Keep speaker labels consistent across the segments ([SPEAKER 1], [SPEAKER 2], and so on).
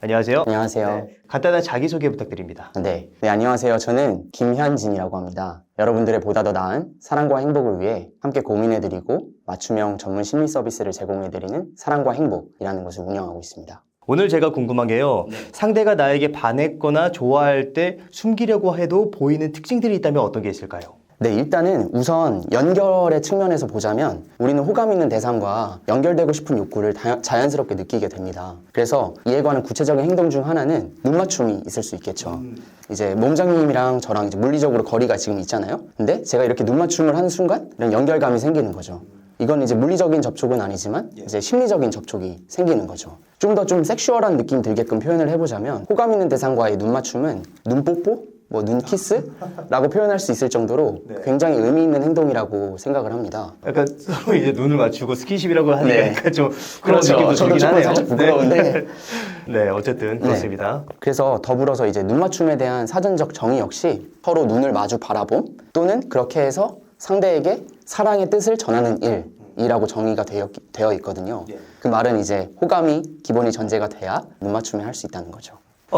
[SPEAKER 1] 안녕하세요.
[SPEAKER 2] 안녕하세요.
[SPEAKER 1] 네, 간단한 자기소개 부탁드립니다.
[SPEAKER 2] 네, 안녕하세요. 저는 김현진이라고 합니다. 여러분들의 보다 더 나은 사랑과 행복을 위해 함께 고민해드리고 맞춤형 전문 심리 서비스를 제공해드리는 사랑과 행복이라는 것을 운영하고 있습니다.
[SPEAKER 1] 오늘 제가 궁금한 게요. 상대가 나에게 반했거나 좋아할 때 숨기려고 해도 보이는 특징들이 있다면 어떤 게 있을까요?
[SPEAKER 2] 네, 일단은 우선 연결의 측면에서 보자면 우리는 호감 있는 대상과 연결되고 싶은 욕구를 자연스럽게 느끼게 됩니다. 그래서 이에 관한 구체적인 행동 중 하나는 눈 맞춤이 있을 수 있겠죠. 이제 몸장님이랑 저랑 이제 물리적으로 거리가 지금 있잖아요. 근데 제가 이렇게 눈 맞춤을 하는 순간 이런 연결감이 생기는 거죠. 이건 이제 물리적인 접촉은 아니지만 이제 심리적인 접촉이 생기는 거죠. 좀 더 좀 섹슈얼한 느낌 들게끔 표현을 해보자면 호감 있는 대상과의 눈 맞춤은 눈 뽀뽀? 뭐 눈 키스라고 표현할 수 있을 정도로 굉장히 의미 있는 행동이라고 생각을 합니다.
[SPEAKER 1] 약간 서로 이제 눈을 맞추고 스킨십이라고 하니까
[SPEAKER 2] 네.
[SPEAKER 1] 약간 좀 그런
[SPEAKER 2] 그렇죠.
[SPEAKER 1] 느낌도
[SPEAKER 2] 저도
[SPEAKER 1] 들긴
[SPEAKER 2] 조금
[SPEAKER 1] 하네요.
[SPEAKER 2] 살짝 부끄러운데.
[SPEAKER 1] 네, 어쨌든 그렇습니다.
[SPEAKER 2] 그래서 더불어서 이제 눈 맞춤에 대한 사전적 정의 역시 서로 눈을 마주 바라봄 또는 그렇게 해서 상대에게 사랑의 뜻을 전하는 일이라고 정의가 되어 있거든요. 그 말은 이제 호감이 기본이 전제가 돼야 눈 맞춤을 할 수 있다는 거죠.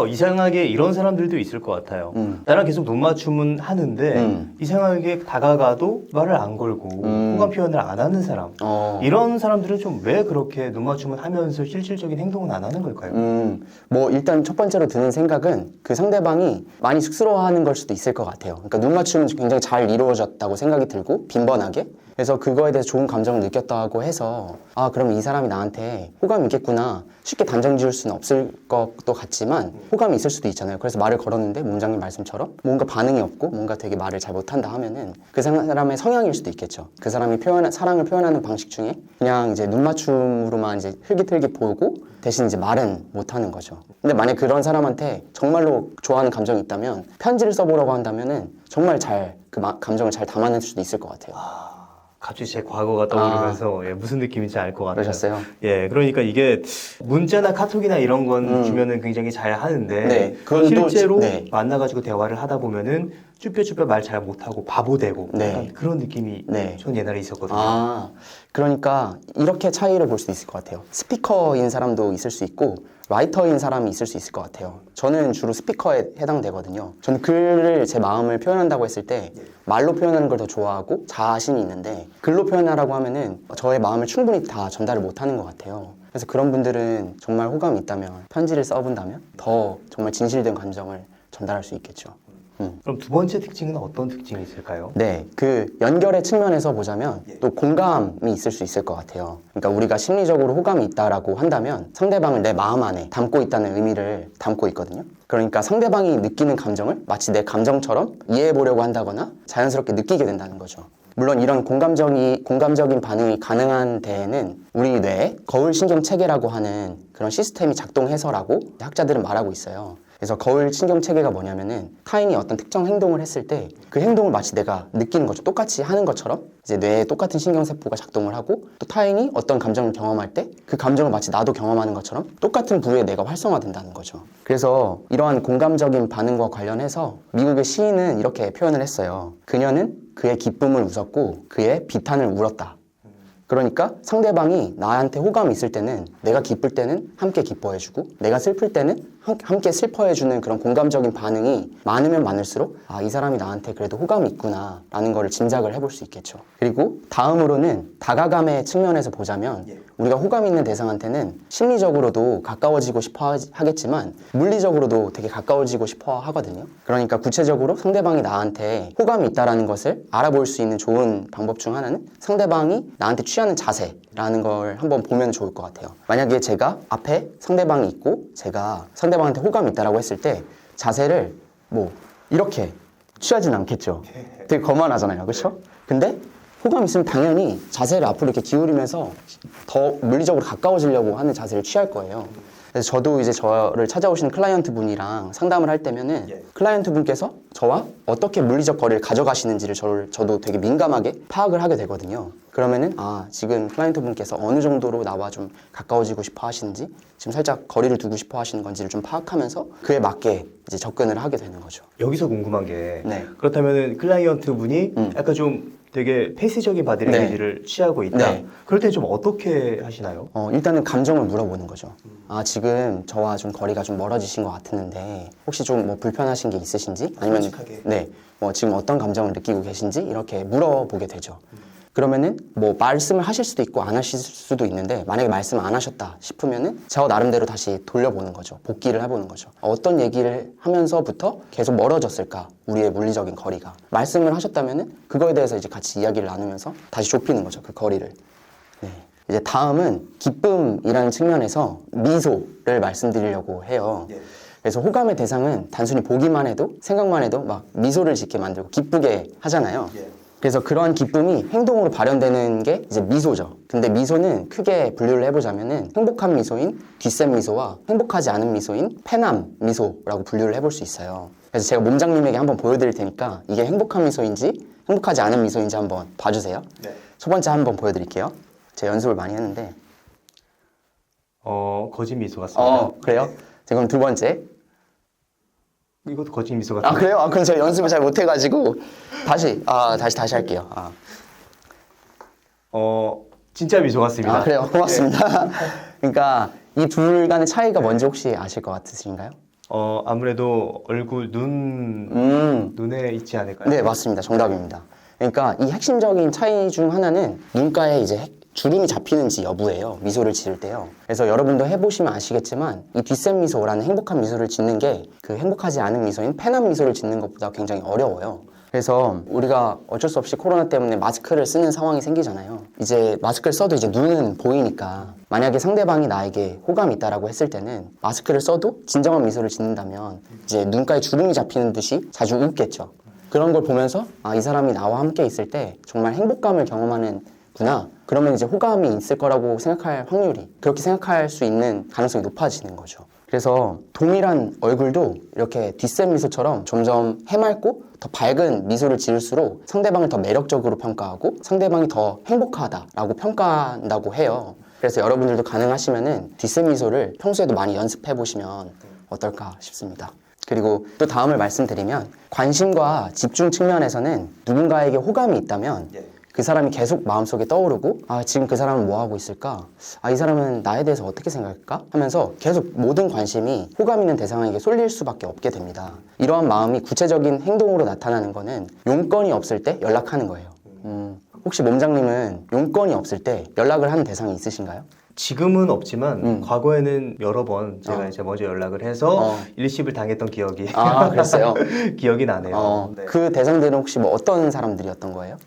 [SPEAKER 1] 이상하게 이런 사람들도 있을 것 같아요. 나랑 계속 눈 맞춤은 하는데 이상하게 다가가도 말을 안 걸고 호감 표현을 안 하는 사람. 이런 사람들은 좀 왜 그렇게 눈 맞춤을 하면서 실질적인 행동은 안 하는 걸까요?
[SPEAKER 2] 뭐 일단 첫 번째로 드는 생각은 그 상대방이 많이 쑥스러워하는 걸 수도 있을 것 같아요. 그러니까 눈 맞춤은 굉장히 잘 이루어졌다고 생각이 들고 빈번하게 그래서 그거에 대해서 좋은 감정을 느꼈다고 해서 아 그러면 이 사람이 나한테 호감이 있겠구나 쉽게 단정 지을 수는 없을 것도 같지만 호감이 있을 수도 있잖아요. 그래서 말을 걸었는데 몸장님 말씀처럼 뭔가 반응이 없고 뭔가 되게 말을 잘 못한다 하면은 그 사람의 성향일 수도 있겠죠. 그 사람이 사랑을 표현하는 방식 중에 그냥 이제 눈 맞춤으로만 이제 흘깃흘깃 보고 대신 이제 말은 못하는 거죠. 근데 만약 그런 사람한테 정말로 좋아하는 감정이 있다면 편지를 써보라고 한다면은 정말 잘 그 감정을 잘 담아낼 수도 있을 것 같아요.
[SPEAKER 1] 갑자기 제 과거가 떠오르면서 무슨 느낌인지 알 것 같아요.
[SPEAKER 2] 그러셨어요?
[SPEAKER 1] 예, 그러니까 이게 문자나 카톡이나 이런 건 주면은 굉장히 잘 하는데
[SPEAKER 2] 네, 그건 또
[SPEAKER 1] 실제로
[SPEAKER 2] 네.
[SPEAKER 1] 만나가지고 대화를 하다 보면은 쭈뼛쭈뼛 말 잘 못하고 바보 되고
[SPEAKER 2] 네.
[SPEAKER 1] 약간 그런 느낌이
[SPEAKER 2] 네.
[SPEAKER 1] 전 옛날에 있었거든요.
[SPEAKER 2] 그러니까 이렇게 차이를 볼 수 있을 것 같아요. 스피커인 사람도 있을 수 있고 라이터인 사람이 있을 수 있을 것 같아요. 저는 주로 스피커에 해당되거든요. 저는 글을 제 마음을 표현한다고 했을 때 말로 표현하는 걸 더 좋아하고 자신이 있는데 글로 표현하라고 하면은 저의 마음을 충분히 다 전달을 못하는 것 같아요. 그래서 그런 분들은 정말 호감이 있다면 편지를 써본다면 더 정말 진실된 감정을 전달할 수 있겠죠.
[SPEAKER 1] 그럼 두 번째 특징은 어떤 특징이 있을까요?
[SPEAKER 2] 네, 그 연결의 측면에서 보자면 또 공감이 있을 수 있을 것 같아요. 그러니까 우리가 심리적으로 호감이 있다라고 한다면 상대방을 내 마음 안에 담고 있다는 의미를 담고 있거든요. 그러니까 상대방이 느끼는 감정을 마치 내 감정처럼 이해해 보려고 한다거나 자연스럽게 느끼게 된다는 거죠. 물론 이런 공감적인 반응이 가능한 데에는 우리 뇌에 거울신경 체계라고 하는 그런 시스템이 작동해서라고 학자들은 말하고 있어요. 그래서 거울 신경 체계가 뭐냐면은 타인이 어떤 특정 행동을 했을 때 그 행동을 마치 내가 느끼는 거죠. 똑같이 하는 것처럼 이제 뇌에 똑같은 신경세포가 작동을 하고 또 타인이 어떤 감정을 경험할 때 그 감정을 마치 나도 경험하는 것처럼 똑같은 부위에 내가 활성화된다는 거죠. 그래서 이러한 공감적인 반응과 관련해서 미국의 시인은 이렇게 표현을 했어요. 그녀는 그의 기쁨을 웃었고 그의 비탄을 울었다. 그러니까 상대방이 나한테 호감이 있을 때는 내가 기쁠 때는 함께 기뻐해주고 내가 슬플 때는 함께 슬퍼해주는 그런 공감적인 반응이 많으면 많을수록 아, 이 사람이 나한테 그래도 호감이 있구나 라는 거를 짐작을 해볼 수 있겠죠. 그리고 다음으로는 다가감의 측면에서 보자면 우리가 호감 있는 대상한테는 심리적으로도 가까워지고 싶어 하겠지만 물리적으로도 되게 가까워지고 싶어 하거든요. 그러니까 구체적으로 상대방이 나한테 호감이 있다는 것을 알아볼 수 있는 좋은 방법 중 하나는 상대방이 나한테 취하는 자세라는 걸 한번 보면 좋을 것 같아요. 만약에 제가 앞에 상대방이 있고 제가 상대방한테 호감이 있다고 했을 때 자세를 뭐 이렇게 취하진 않겠죠. 되게 거만하잖아요. 그렇죠? 근데 호감 있으면 당연히 자세를 앞으로 이렇게 기울이면서 더 물리적으로 가까워지려고 하는 자세를 취할 거예요. 그래서 저도 이제 저를 찾아오시는 클라이언트 분이랑 상담을 할 때면은 클라이언트 분께서 저와 어떻게 물리적 거리를 가져가시는지를 저도 되게 민감하게 파악을 하게 되거든요. 그러면은 아, 지금 클라이언트 분께서 어느 정도로 나와 좀 가까워지고 싶어 하시는지 지금 살짝 거리를 두고 싶어 하시는 건지를 좀 파악하면서 그에 맞게 이제 접근을 하게 되는 거죠.
[SPEAKER 1] 여기서 궁금한 게
[SPEAKER 2] 네.
[SPEAKER 1] 그렇다면 클라이언트 분이 약간 좀 되게 폐쇄적인 바디 랭귀지를 취하고 있다.
[SPEAKER 2] 네.
[SPEAKER 1] 그럴 때 좀 어떻게 하시나요?
[SPEAKER 2] 일단은 감정을 물어보는 거죠. 아, 지금 저와 좀 거리가 좀 멀어지신 것 같았는데 혹시 좀 뭐 불편하신 게 있으신지 아니면
[SPEAKER 1] 솔직하게.
[SPEAKER 2] 네, 뭐 지금 어떤 감정을 느끼고 계신지 이렇게 물어보게 되죠. 그러면은 뭐 말씀을 하실 수도 있고 안 하실 수도 있는데 만약에 말씀 안 하셨다 싶으면은 저 나름대로 다시 돌려보는 거죠. 복기를 해보는 거죠. 어떤 얘기를 하면서부터 계속 멀어졌을까? 우리의 물리적인 거리가. 말씀을 하셨다면은 그거에 대해서 이제 같이 이야기를 나누면서 다시 좁히는 거죠. 그 거리를. 네. 이제 다음은 기쁨이라는 측면에서 미소를 말씀드리려고 해요.
[SPEAKER 1] 예.
[SPEAKER 2] 그래서 호감의 대상은 단순히 보기만 해도 생각만 해도 막 미소를 짓게 만들고 기쁘게 하잖아요.
[SPEAKER 1] 예.
[SPEAKER 2] 그래서 그러한 기쁨이 행동으로 발현되는 게 이제 미소죠. 근데 미소는 크게 분류를 해보자면은 행복한 미소인 뒷셈 미소와 행복하지 않은 미소인 패남 미소라고 분류를 해볼 수 있어요. 그래서 제가 몸장님에게 한번 보여드릴 테니까 이게 행복한 미소인지 행복하지 않은 미소인지 한번 봐주세요.
[SPEAKER 1] 네.
[SPEAKER 2] 첫 번째 한번 보여드릴게요. 제가 연습을 많이 했는데.
[SPEAKER 1] 거짓 미소 같습니다.
[SPEAKER 2] 그래요? 자, 그럼 두 번째.
[SPEAKER 1] 이것도 거짓 미소 같아요.
[SPEAKER 2] 아, 그래요? 그럼 제가 연습을 잘 못해가지고 다시 할게요.
[SPEAKER 1] 진짜 미소 같습니다.
[SPEAKER 2] 그래요? 고맙습니다. 그러니까 이 둘 간의 차이가 뭔지 혹시 아실 것 같으신가요?
[SPEAKER 1] 아무래도 얼굴, 눈에 있지 않을까요?
[SPEAKER 2] 네, 맞습니다. 정답입니다. 그러니까 이 핵심적인 차이 중 하나는 눈가에 이제 주름이 잡히는지 여부예요. 미소를 지을 때요. 그래서 여러분도 해보시면 아시겠지만 이 뒷셈 미소라는 행복한 미소를 짓는 게 그 행복하지 않은 미소인 패남 미소를 짓는 것보다 굉장히 어려워요. 그래서 우리가 어쩔 수 없이 코로나 때문에 마스크를 쓰는 상황이 생기잖아요. 이제 마스크를 써도 이제 눈은 보이니까 만약에 상대방이 나에게 호감이 있다라고 했을 때는 마스크를 써도 진정한 미소를 짓는다면 이제 눈가에 주름이 잡히는 듯이 자주 웃겠죠. 그런 걸 보면서 이 사람이 나와 함께 있을 때 정말 행복감을 경험하는구나. 그러면 이제 호감이 있을 거라고 생각할 확률이 그렇게 생각할 수 있는 가능성이 높아지는 거죠. 그래서 동일한 얼굴도 이렇게 뒷셈 미소처럼 점점 해맑고 더 밝은 미소를 지을수록 상대방을 더 매력적으로 평가하고 상대방이 더 행복하다라고 평가한다고 해요. 그래서 여러분들도 가능하시면은 뒷셈 미소를 평소에도 많이 연습해 보시면 어떨까 싶습니다. 그리고 또 다음을 말씀드리면 관심과 집중 측면에서는 누군가에게 호감이 있다면 그 사람이 계속 마음속에 떠오르고 지금 그 사람은 뭐 하고 있을까? 이 사람은 나에 대해서 어떻게 생각할까? 하면서 계속 모든 관심이 호감 있는 대상에게 쏠릴 수밖에 없게 됩니다. 이러한 마음이 구체적인 행동으로 나타나는 거는 용건이 없을 때 연락하는 거예요. 혹시 몸장님은 용건이 없을 때 연락을 하는 대상이 있으신가요?
[SPEAKER 1] 지금은 없지만 과거에는 여러 번 제가 이제 먼저 연락을 해서 일십을 당했던 기억이
[SPEAKER 2] 그랬어요?
[SPEAKER 1] 기억이 나네요. 네.
[SPEAKER 2] 그 대상들은 혹시 뭐 어떤 사람들이었던 거예요?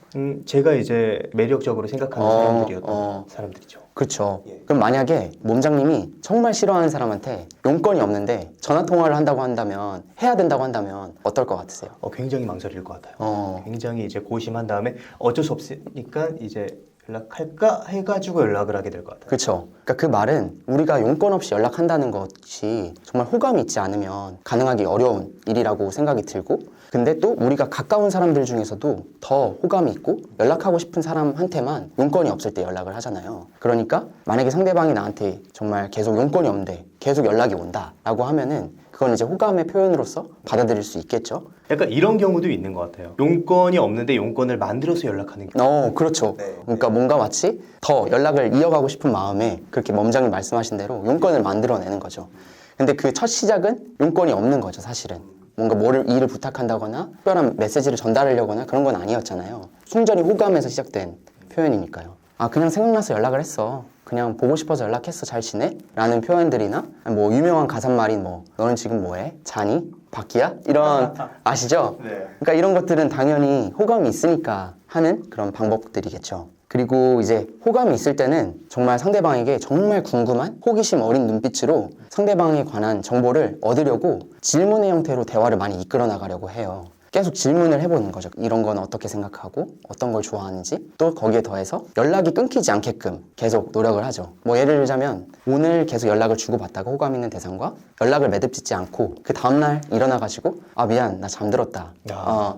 [SPEAKER 1] 제가 이제 매력적으로 생각하는 사람들이었던 사람들이죠.
[SPEAKER 2] 그렇죠. 그럼 만약에 몸장님이 정말 싫어하는 사람한테 용건이 없는데 전화 통화를 한다고 한다면 해야 된다고 한다면 어떨 것 같으세요?
[SPEAKER 1] 굉장히 망설일 것 같아요. 굉장히 이제 고심한 다음에 어쩔 수 없으니까 이제 연락할까 해가지고 연락을 하게 될 것 같아요.
[SPEAKER 2] 그렇죠. 그러니까 그 말은 우리가 용건 없이 연락한다는 것이 정말 호감이 있지 않으면 가능하기 어려운 일이라고 생각이 들고 근데 또 우리가 가까운 사람들 중에서도 더 호감이 있고 연락하고 싶은 사람한테만 용건이 없을 때 연락을 하잖아요. 그러니까 만약에 상대방이 나한테 정말 계속 용건이 없는데 계속 연락이 온다라고 하면은 그건 이제 호감의 표현으로서 받아들일 수 있겠죠.
[SPEAKER 1] 약간 이런 경우도 있는 것 같아요. 용건이 없는데 용건을 만들어서 연락하는 경우.
[SPEAKER 2] 그렇죠. 그러니까 뭔가 마치 더 연락을 이어가고 싶은 마음에 그렇게 몸장님 말씀하신 대로 용건을 만들어내는 거죠. 근데 그 첫 시작은 용건이 없는 거죠, 사실은. 뭔가 일을 부탁한다거나 특별한 메시지를 전달하려거나 그런 건 아니었잖아요. 순전히 호감에서 시작된 표현이니까요. 그냥 생각나서 연락을 했어. 그냥 보고 싶어서 연락했어. 잘 지내? 라는 표현들이나 뭐 유명한 가사말인 너는 지금 뭐해? 자니? 밖이야? 이런 아시죠?
[SPEAKER 1] 네.
[SPEAKER 2] 그러니까 이런 것들은 당연히 호감이 있으니까 하는 그런 방법들이겠죠. 그리고 이제 호감이 있을 때는 정말 상대방에게 정말 궁금한 호기심 어린 눈빛으로 상대방에 관한 정보를 얻으려고 질문의 형태로 대화를 많이 이끌어 나가려고 해요. 계속 질문을 해보는 거죠. 이런 건 어떻게 생각하고 어떤 걸 좋아하는지 또 거기에 더해서 연락이 끊기지 않게끔 계속 노력을 하죠. 뭐 예를 들자면 오늘 계속 연락을 주고받다가 호감 있는 대상과 연락을 매듭짓지 않고 그 다음날 일어나가지고 미안 나 잠들었다.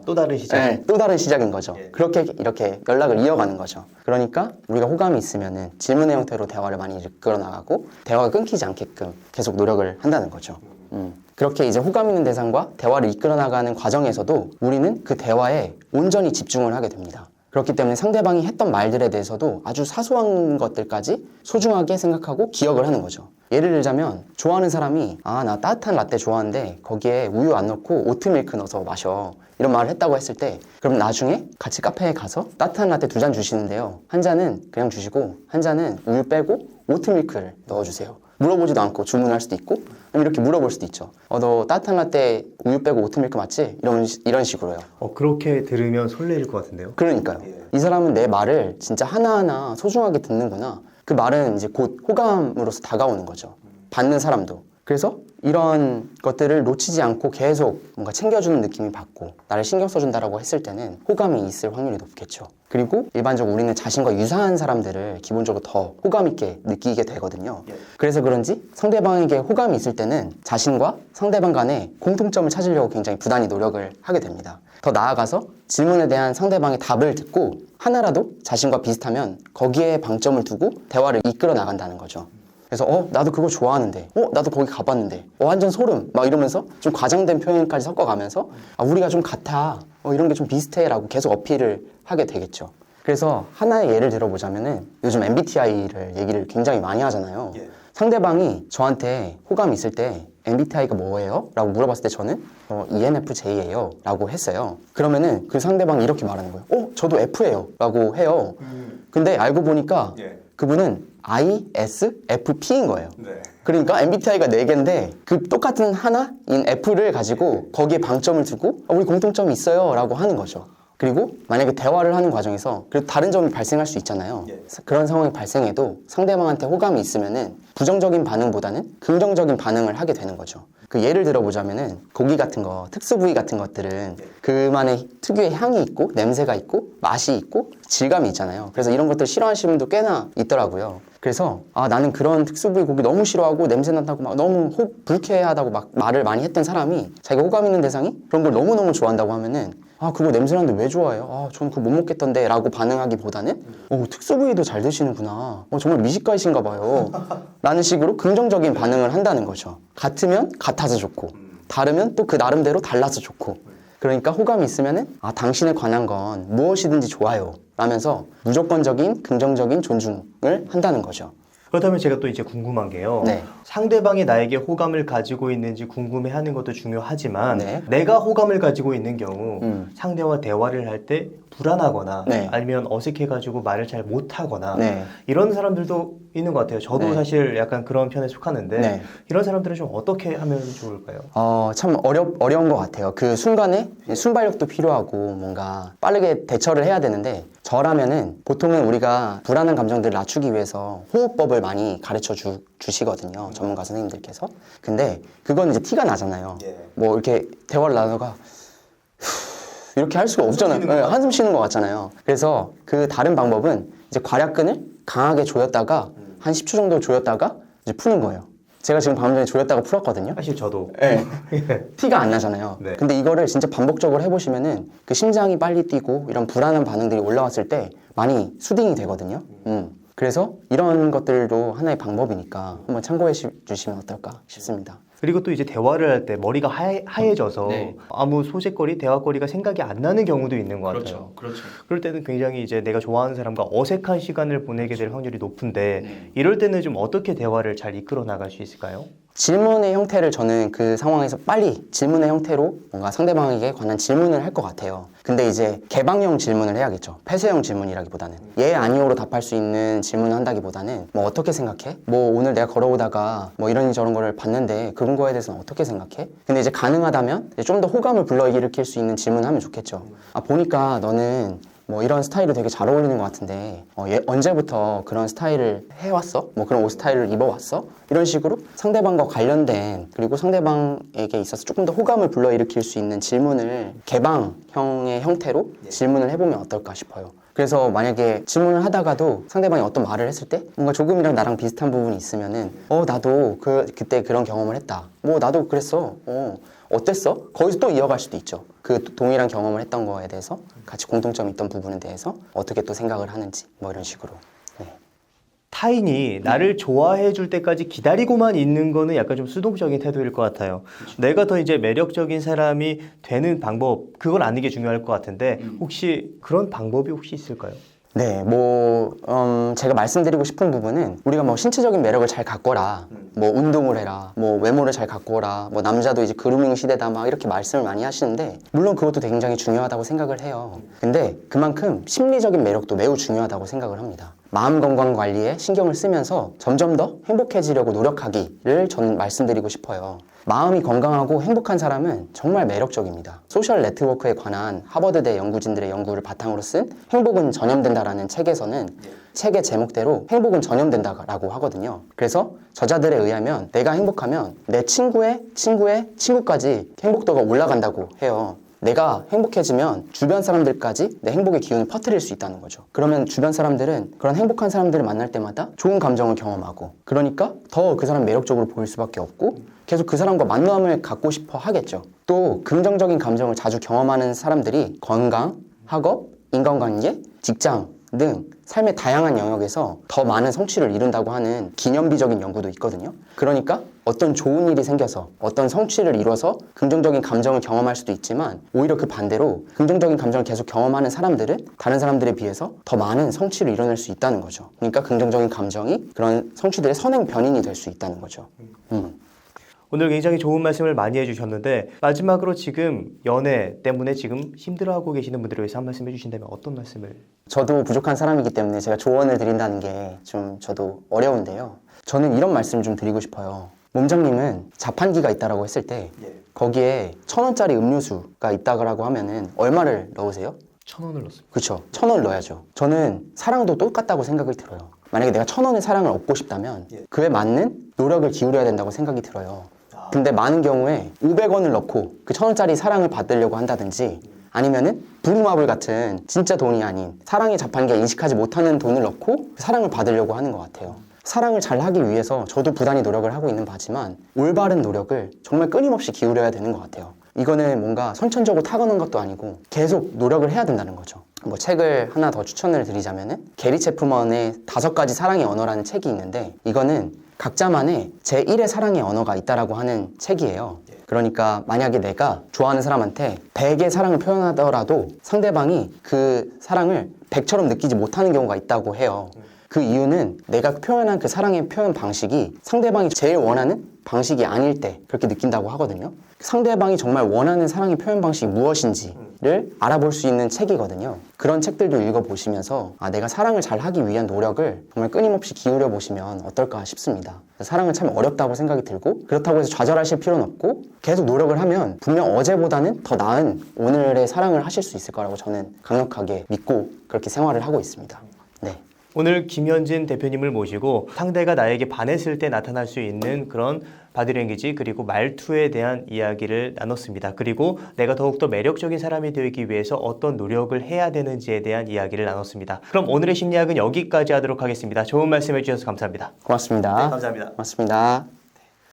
[SPEAKER 1] 또 다른 시작.
[SPEAKER 2] 네, 또 다른 시작인 거죠. 그렇게 이렇게 연락을 이어가는 거죠. 그러니까 우리가 호감이 있으면은 질문의 형태로 대화를 많이 이끌어 나가고 대화가 끊기지 않게끔 계속 노력을 한다는 거죠. 그렇게 이제 호감 있는 대상과 대화를 이끌어 나가는 과정에서도 우리는 그 대화에 온전히 집중을 하게 됩니다. 그렇기 때문에 상대방이 했던 말들에 대해서도 아주 사소한 것들까지 소중하게 생각하고 기억을 하는 거죠. 예를 들자면 좋아하는 사람이 나 따뜻한 라떼 좋아하는데 거기에 우유 안 넣고 오트밀크 넣어서 마셔, 이런 말을 했다고 했을 때, 그럼 나중에 같이 카페에 가서 따뜻한 라떼 2잔 주시는데요, 한 잔은 그냥 주시고 한 잔은 우유 빼고 오트밀크를 넣어주세요. 물어보지도 않고 주문할 수도 있고, 이렇게 물어볼 수도 있죠. 너 따뜻한 라떼 우유 빼고 오트밀크 맞지? 이런 식으로요.
[SPEAKER 1] 그렇게 들으면 설레일 것 같은데요.
[SPEAKER 2] 그러니까요. 이 사람은 내 말을 진짜 하나하나 소중하게 듣는구나. 그 말은 이제 곧 호감으로서 다가오는 거죠. 받는 사람도. 그래서 이런 것들을 놓치지 않고 계속 뭔가 챙겨주는 느낌이 받고 나를 신경 써준다라고 했을 때는 호감이 있을 확률이 높겠죠. 그리고 일반적으로 우리는 자신과 유사한 사람들을 기본적으로 더 호감 있게 느끼게 되거든요. 그래서 그런지 상대방에게 호감이 있을 때는 자신과 상대방 간의 공통점을 찾으려고 굉장히 부단히 노력을 하게 됩니다. 더 나아가서 질문에 대한 상대방의 답을 듣고 하나라도 자신과 비슷하면 거기에 방점을 두고 대화를 이끌어 나간다는 거죠. 그래서 나도 그거 좋아하는데, 나도 거기 가봤는데, 완전 소름, 막 이러면서 좀 과장된 표현까지 섞어가면서 우리가 좀 같아, 이런 게 좀 비슷해 라고 계속 어필을 하게 되겠죠. 그래서 하나의 예를 들어보자면은 요즘 MBTI를 얘기를 굉장히 많이 하잖아요. 상대방이 저한테 호감이 있을 때 MBTI가 뭐예요? 라고 물어봤을 때 저는 ENFJ예요 라고 했어요. 그러면은 그 상대방이 이렇게 말하는 거예요. 저도 F예요 라고 해요. 근데 알고 보니까 그분은 ISFP인 거예요. 그러니까 MBTI가 4개인데 그 똑같은 하나인 F를 가지고 거기에 방점을 두고 우리 공통점이 있어요 라고 하는 거죠. 그리고 만약에 대화를 하는 과정에서 그래도 다른 점이 발생할 수 있잖아요. 그런 상황이 발생해도 상대방한테 호감이 있으면은 부정적인 반응보다는 긍정적인 반응을 하게 되는 거죠. 그 예를 들어보자면은 고기 같은 거, 특수 부위 같은 것들은 그만의 특유의 향이 있고 냄새가 있고 맛이 있고 질감이 있잖아요. 그래서 이런 것들 싫어하시는 분도 꽤나 있더라고요. 그래서 나는 그런 특수 부위 고기 너무 싫어하고 냄새 난다고 막 너무 불쾌하다고 막 말을 많이 했던 사람이 자기가 호감 있는 대상이 그런 걸 너무너무 좋아한다고 하면은 그거 냄새 나는데 왜 좋아해요? 저는 그거 못 먹겠던데 라고 반응하기보다는 특수 부위도 잘 드시는구나. 정말 미식가이신가 봐요. 라는 식으로 긍정적인 반응을 한다는 거죠. 같으면 같아서 좋고 다르면 또 그 나름대로 달라서 좋고, 그러니까 호감이 있으면은 당신에 관한 건 무엇이든지 좋아요 라면서 무조건적인 긍정적인 존중을 한다는 거죠.
[SPEAKER 1] 그렇다면 제가 또 이제 궁금한 게요. 상대방이 나에게 호감을 가지고 있는지 궁금해하는 것도 중요하지만 내가 호감을 가지고 있는 경우 상대와 대화를 할 때 불안하거나 아니면 어색해가지고 말을 잘 못하거나 이런 사람들도 있는 것 같아요. 저도 사실 약간 그런 편에 속하는데 이런 사람들은 좀 어떻게 하면 좋을까요?
[SPEAKER 2] 참 어려운 것 같아요. 그 순간에 순발력도 필요하고 뭔가 빠르게 대처를 해야 되는데, 저라면은 보통은 우리가 불안한 감정들을 낮추기 위해서 호흡법을 많이 가르쳐 주시거든요. 전문가 선생님들께서. 근데 그건 이제 티가 나잖아요. 뭐 이렇게 대화를 나누다가 이렇게 할 수가 없잖아요. 한숨 쉬는 것 같잖아요. 그래서 그 다른 방법은 이제 괄약근을 강하게 조였다가 한 10초 정도 조였다가 이제 푸는 거예요. 제가 지금 방금 전에 조였다가 풀었거든요.
[SPEAKER 1] 사실 저도.
[SPEAKER 2] 티가 안 나잖아요. 근데 이거를 진짜 반복적으로 해보시면은 그 심장이 빨리 뛰고 이런 불안한 반응들이 올라왔을 때 많이 수딩이 되거든요. 그래서 이런 것들도 하나의 방법이니까 한번 참고해 주시면 어떨까 싶습니다.
[SPEAKER 1] 그리고 또 이제 대화를 할 때 머리가 하얘져서 아무 소재거리, 대화거리가 생각이 안 나는 경우도 있는 것 같아요.
[SPEAKER 3] 그렇죠.
[SPEAKER 1] 그럴 때는 굉장히 이제 내가 좋아하는 사람과 어색한 시간을 보내게 될 확률이 높은데 이럴 때는 좀 어떻게 대화를 잘 이끌어 나갈 수 있을까요?
[SPEAKER 2] 질문의 형태를 저는 그 상황에서 빨리 질문의 형태로 뭔가 상대방에게 관한 질문을 할 것 같아요. 근데 이제 개방형 질문을 해야겠죠. 폐쇄형 질문이라기보다는 예, 아니오로 답할 수 있는 질문을 한다기보다는 뭐 어떻게 생각해? 뭐 오늘 내가 걸어오다가 뭐 이런 저런 거를 봤는데 그런 거에 대해서는 어떻게 생각해? 근데 이제 가능하다면 좀 더 호감을 불러일으킬 수 있는 질문을 하면 좋겠죠. 보니까 너는 뭐 이런 스타일이 되게 잘 어울리는 것 같은데 언제부터 그런 스타일을 해왔어? 뭐 그런 옷 스타일을 입어왔어? 이런 식으로 상대방과 관련된, 그리고 상대방에게 있어서 조금 더 호감을 불러일으킬 수 있는 질문을 개방형의 형태로 질문을 해보면 어떨까 싶어요. 그래서 만약에 질문을 하다가도 상대방이 어떤 말을 했을 때 뭔가 조금이랑 나랑 비슷한 부분이 있으면은 나도 그때 그런 경험을 했다. 뭐 나도 그랬어. 어땠어? 거기서 또 이어갈 수도 있죠. 그 동일한 경험을 했던 거에 대해서 같이 공통점이 있던 부분에 대해서 어떻게 또 생각을 하는지 뭐 이런 식으로.
[SPEAKER 1] 타인이 나를 좋아해 줄 때까지 기다리고만 있는 거는 약간 좀 수동적인 태도일 것 같아요. 내가 더 이제 매력적인 사람이 되는 방법, 그걸 아는 게 중요할 것 같은데 혹시 그런 방법이 혹시 있을까요?
[SPEAKER 2] 네, 제가 말씀드리고 싶은 부분은 우리가 뭐 신체적인 매력을 잘 갖거라, 뭐 운동을 해라, 뭐 외모를 잘 갖거라, 뭐 남자도 이제 그루밍 시대다 막 이렇게 말씀을 많이 하시는데 물론 그것도 굉장히 중요하다고 생각을 해요. 근데 그만큼 심리적인 매력도 매우 중요하다고 생각을 합니다. 마음 건강 관리에 신경을 쓰면서 점점 더 행복해지려고 노력하기를 저는 말씀드리고 싶어요. 마음이 건강하고 행복한 사람은 정말 매력적입니다. 소셜 네트워크에 관한 하버드대 연구진들의 연구를 바탕으로 쓴 행복은 전염된다라는 책에서는 책의 제목대로 행복은 전염된다라고 하거든요. 그래서 저자들에 의하면 내가 행복하면 내 친구의 친구의 친구까지 행복도가 올라간다고 해요. 내가 행복해지면 주변 사람들까지 내 행복의 기운을 퍼뜨릴 수 있다는 거죠. 그러면 주변 사람들은 그런 행복한 사람들을 만날 때마다 좋은 감정을 경험하고, 그러니까 더 그 사람 매력적으로 보일 수밖에 없고 계속 그 사람과 만남을 갖고 싶어 하겠죠. 또 긍정적인 감정을 자주 경험하는 사람들이 건강, 학업, 인간관계, 직장 등 삶의 다양한 영역에서 더 많은 성취를 이룬다고 하는 기념비적인 연구도 있거든요. 그러니까 어떤 좋은 일이 생겨서 어떤 성취를 이뤄서 긍정적인 감정을 경험할 수도 있지만 오히려 그 반대로 긍정적인 감정을 계속 경험하는 사람들은 다른 사람들에 비해서 더 많은 성취를 이뤄낼 수 있다는 거죠. 그러니까 긍정적인 감정이 그런 성취들의 선행 변인이 될 수 있다는 거죠.
[SPEAKER 1] 오늘 굉장히 좋은 말씀을 많이 해주셨는데 마지막으로 지금 연애 때문에 지금 힘들어하고 계시는 분들을 위해서 한 말씀 해주신다면 어떤 말씀을?
[SPEAKER 2] 저도 부족한 사람이기 때문에 제가 조언을 드린다는 게 좀 저도 어려운데요. 저는 이런 말씀을 좀 드리고 싶어요. 몸장님은 자판기가 있다라고 했을 때 거기에 1,000원짜리 음료수가 있다고 하면은 얼마를 넣으세요?
[SPEAKER 1] 1,000원을 넣습니다.
[SPEAKER 2] 그렇죠. 1,000원을 넣어야죠. 저는 사랑도 똑같다고 생각이 들어요. 만약에 내가 1,000원의 사랑을 얻고 싶다면 그에 맞는 노력을 기울여야 된다고 생각이 들어요. 근데 많은 경우에 500원을 넣고 그 1,000원짜리 사랑을 받으려고 한다든지 아니면은 부루마블 같은 진짜 돈이 아닌 사랑의 자판기가 인식하지 못하는 돈을 넣고 사랑을 받으려고 하는 것 같아요. 사랑을 잘 하기 위해서 저도 부단히 노력을 하고 있는 바지만 올바른 노력을 정말 끊임없이 기울여야 되는 것 같아요. 이거는 뭔가 선천적으로 타고난 것도 아니고 계속 노력을 해야 된다는 거죠. 뭐 책을 하나 더 추천을 드리자면은 게리 체프먼의 5가지 사랑의 언어라는 책이 있는데 이거는 각자만의 제1의 사랑의 언어가 있다라고 하는 책이에요. 그러니까 만약에 내가 좋아하는 사람한테 100의 사랑을 표현하더라도 상대방이 그 사랑을 100처럼 느끼지 못하는 경우가 있다고 해요. 그 이유는 내가 표현한 그 사랑의 표현 방식이 상대방이 제일 원하는 방식이 아닐 때 그렇게 느낀다고 하거든요. 상대방이 정말 원하는 사랑의 표현 방식이 무엇인지를 알아볼 수 있는 책이거든요. 그런 책들도 읽어보시면서 내가 사랑을 잘 하기 위한 노력을 정말 끊임없이 기울여 보시면 어떨까 싶습니다. 사랑은 참 어렵다고 생각이 들고 그렇다고 해서 좌절하실 필요는 없고 계속 노력을 하면 분명 어제보다는 더 나은 오늘의 사랑을 하실 수 있을 거라고 저는 강력하게 믿고 그렇게 생활을 하고 있습니다. 네.
[SPEAKER 1] 오늘 김현진 대표님을 모시고 상대가 나에게 반했을 때 나타날 수 있는 그런 바디랭귀지 그리고 말투에 대한 이야기를 나눴습니다. 그리고 내가 더욱더 매력적인 사람이 되기 위해서 어떤 노력을 해야 되는지에 대한 이야기를 나눴습니다. 그럼 오늘의 심리학은 여기까지 하도록 하겠습니다. 좋은 말씀 해주셔서 감사합니다.
[SPEAKER 2] 고맙습니다.
[SPEAKER 1] 네, 감사합니다.
[SPEAKER 2] 고맙습니다.